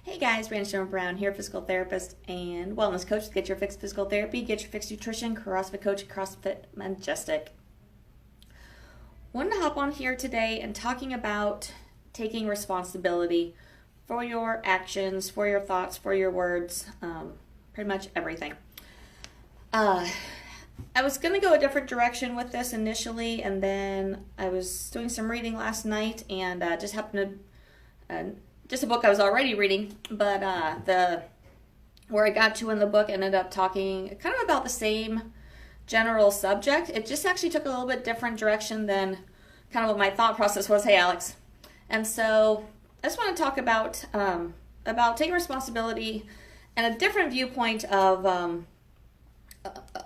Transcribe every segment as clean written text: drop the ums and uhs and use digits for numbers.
Hey guys, Brandon Brown here, physical therapist and wellness coach. Get your fixed physical therapy, get your fixed nutrition, CrossFit coach, CrossFit Majestic. Wanted to hop on here today and talking about taking responsibility for your actions, for your thoughts, for your words, pretty much everything. I was going to go a different direction with this initially, and then I was doing some reading last night and just happened to just a book I was already reading, but where I got to in the book ended up talking kind of about the same general subject. It just actually took a little bit different direction than kind of what my thought process was. Hey, Alex. And so I just want to talk about taking responsibility and a different viewpoint of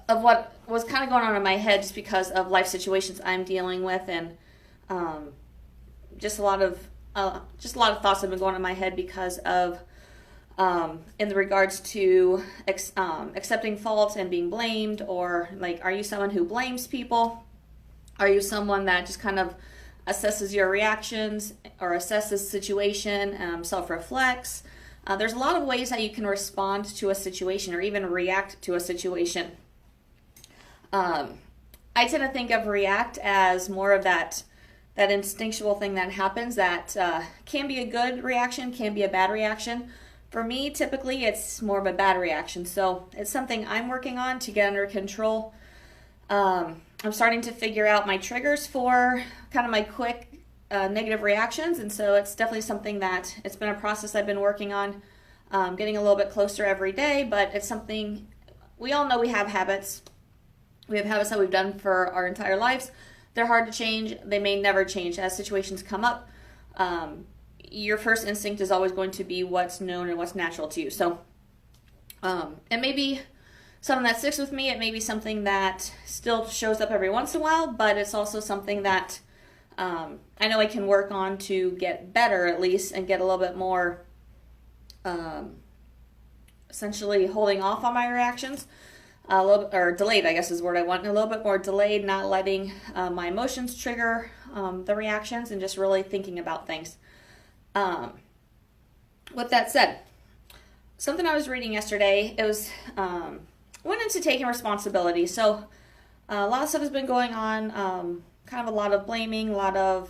what was kind of going on in my head just because of life situations I'm dealing with, and just a lot of thoughts have been going in my head because of in regards to accepting fault and being blamed, or like, are you someone who blames people? Are you someone that just kind of assesses your reactions or assesses the situation, self-reflects? There's a lot of ways that you can respond to a situation or even react to a situation. I tend to think of react as more of that instinctual thing that happens that can be a good reaction, can be a bad reaction. For me, typically, it's more of a bad reaction. So it's something I'm working on to get under control. I'm starting to figure out my triggers for kind of my quick negative reactions. And so it's definitely something that it's been a process I've been working on, getting a little bit closer every day. But it's something, we all know we have habits. We have habits that we've done for our entire lives. They're hard to change. They may never change as situations come up. Your first instinct is always going to be what's known and what's natural to you. So it may be something that sticks with me. It may be something that still shows up every once in a while, but it's also something that I know I can work on to get better at least, and get a little bit more essentially holding off on my reactions. A little, or delayed, I guess is the word I want. A little bit more delayed, not letting my emotions trigger the reactions, and just really thinking about things. With that said, something I was reading yesterday, it was went into taking responsibility. So a lot of stuff has been going on, kind of a lot of blaming, a lot of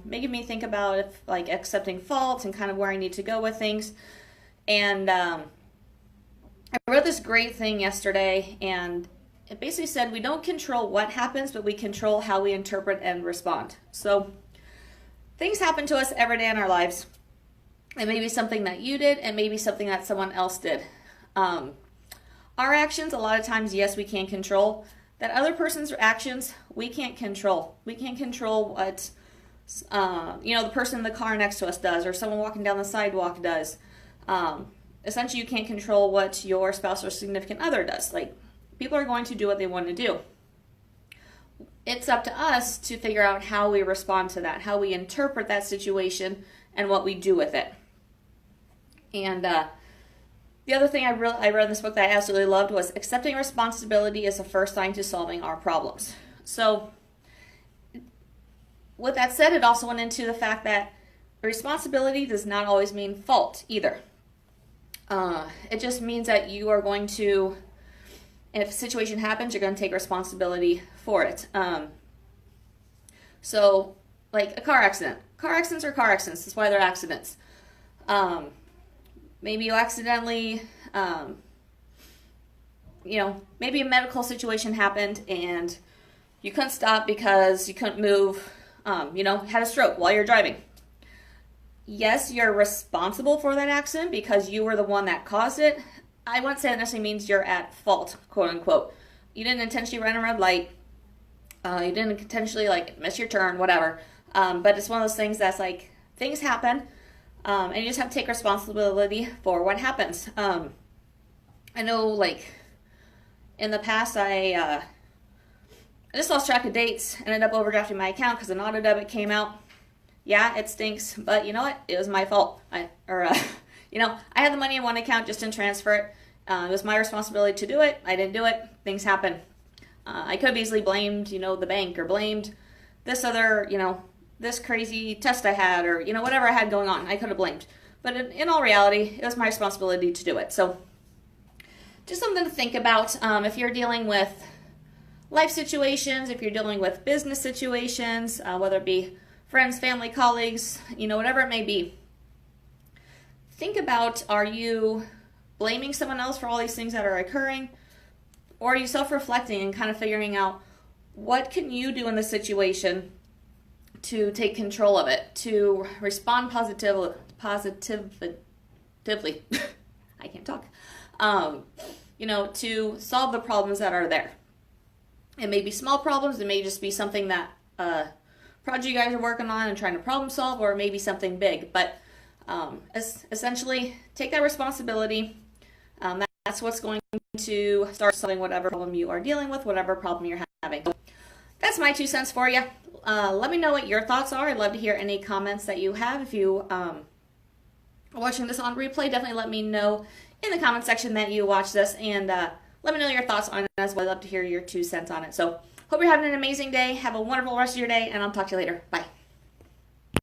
making me think about if, like, accepting fault and kind of where I need to go with things. And I read this great thing yesterday, and it basically said we don't control what happens, but we control how we interpret and respond. So things happen to us every day in our lives. It may be something that you did, and maybe something that someone else did. Our actions, a lot of times, yes, we can control. That other person's actions, we can't control. We can't control what the person in the car next to us does, or someone walking down the sidewalk does. Essentially, you can't control what your spouse or significant other does. Like, people are going to do what they want to do. It's up to us to figure out how we respond to that, how we interpret that situation, and what we do with it. And the other thing I read in this book that I absolutely loved was accepting responsibility is the first sign to solving our problems. So, with that said, it also went into the fact that responsibility does not always mean fault either. It just means that you are going to, if a situation happens, you're going to take responsibility for it. So, like a car accident. Car accidents are car accidents. That's why they're accidents. Maybe you accidentally, maybe a medical situation happened and you couldn't stop because you couldn't move, had a stroke while you're driving. Yes, you're responsible for that accident because you were the one that caused it. I wouldn't say that necessarily means you're at fault, quote unquote. You didn't intentionally run a red light. You didn't intentionally, miss your turn, whatever. But it's one of those things that's like, things happen, and you just have to take responsibility for what happens. I know, in the past, I just lost track of dates, ended up overdrafting my account because an auto debit came out. Yeah, it stinks, but you know what? It was my fault. I had the money in one account, just didn't transfer it. It was my responsibility to do it. I didn't do it. Things happen. I could have easily blamed, the bank, or blamed this other, this crazy test I had, or, whatever I had going on. I could have blamed. But in all reality, it was my responsibility to do it. So just something to think about if you're dealing with life situations, if you're dealing with business situations, whether it be friends, family, colleagues, whatever it may be. Think about, are you blaming someone else for all these things that are occurring? Or are you self-reflecting and kind of figuring out what can you do in this situation to take control of it, to respond positively, I can't talk, to solve the problems that are there. It may be small problems, it may just be something that project you guys are working on and trying to problem solve, or maybe something big. But essentially, take that responsibility. That's what's going to start solving whatever problem you are dealing with, whatever problem you're having. So that's my 2 cents for you. Let me know what your thoughts are. I'd love to hear any comments that you have. If you are watching this on replay, definitely let me know in the comment section that you watch this, and let me know your thoughts on it as well. I'd love to hear your 2 cents on it. So hope you're having an amazing day. Have a wonderful rest of your day, and I'll talk to you later. Bye.